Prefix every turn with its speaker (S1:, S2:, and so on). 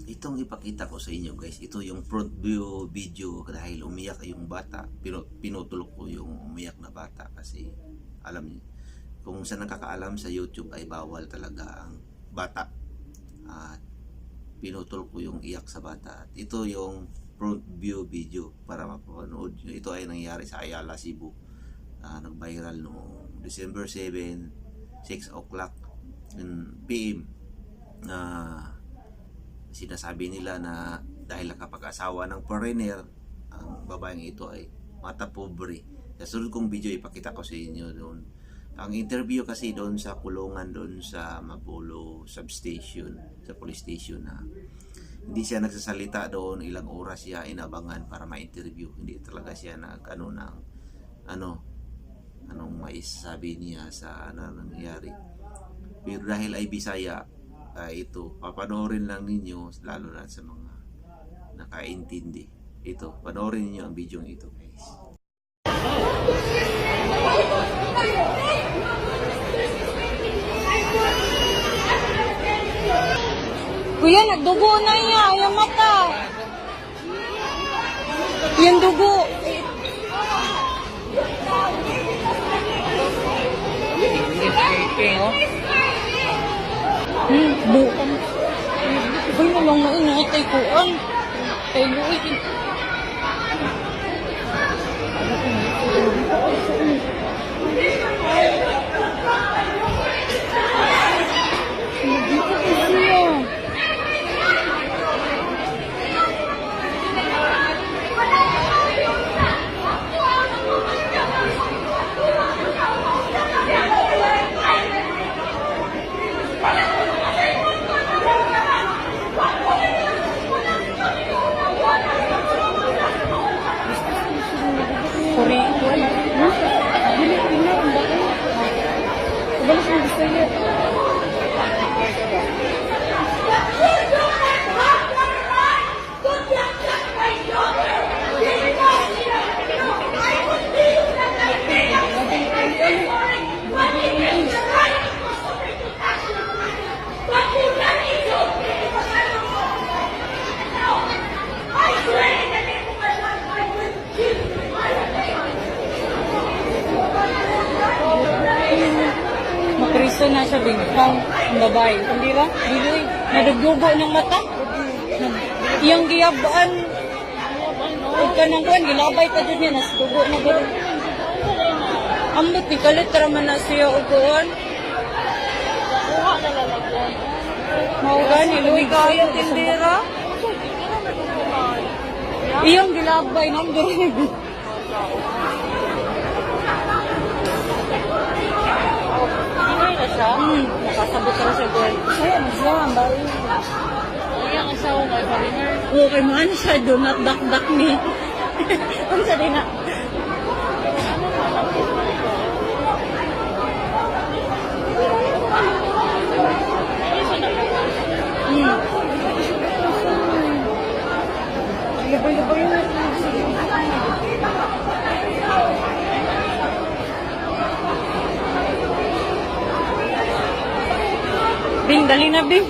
S1: itong ipakita ko sa inyo guys, ito yung front view video dahil umiyak yung bata. Pinutulok ko yung umiyak na bata kasi alam niyo, kung sa nakakaalam sa YouTube ay bawal talaga ang bata. At pinutulok ko yung iyak sa bata. At ito yung front view video para mapanood nyo. Ito ay nangyari sa Ayala, Cebu. Nag-viral noong December 7, 6 o'clock PM. Sinasabi nila na dahil nakapag-asawa ng foreigner, ang babaeng ito ay mata pobre. Sa sunod kong video ipakita ko sa inyo doon. Ang interview kasi doon sa kulungan doon sa Mapulo substation, sa police station na hindi siya nagsasalita doon, ilang oras siya inabangan para ma-interview. Hindi talaga siya anong maisasabi niya sa nangyari. Pero dahil ay Bisaya, ito, papanoorin lang ninyo, lalo na sa mga nakaintindi. Ito, panoorin niyo ang video ito, guys.
S2: Kuya, nagdugo na niya, yung mata. Yung dugo. Bukan. Uy, nalang na inatay ko an. Tayo eh. Makristo na siya bingkang ang babae. Hindi ba? Hindi. Nadugdugo ng mata. Iyang giyabaan. Huwag ka nang kuhan. Gilabay ka dyan yan. Nasdugo na ba? Ambot ni kalit raman na siya upuan. Maugan, iluwi kayo tindera. Iyang gilabay ng dito. Nakasabot ka na siya doon. Ayan, siya, ang bari. Ayan, ang sawa nga, Fabillar. Oo, kay man siya doon, at dak-dak ni. Ang sa din na. Labay-labay na. Bing, dali na, Bing.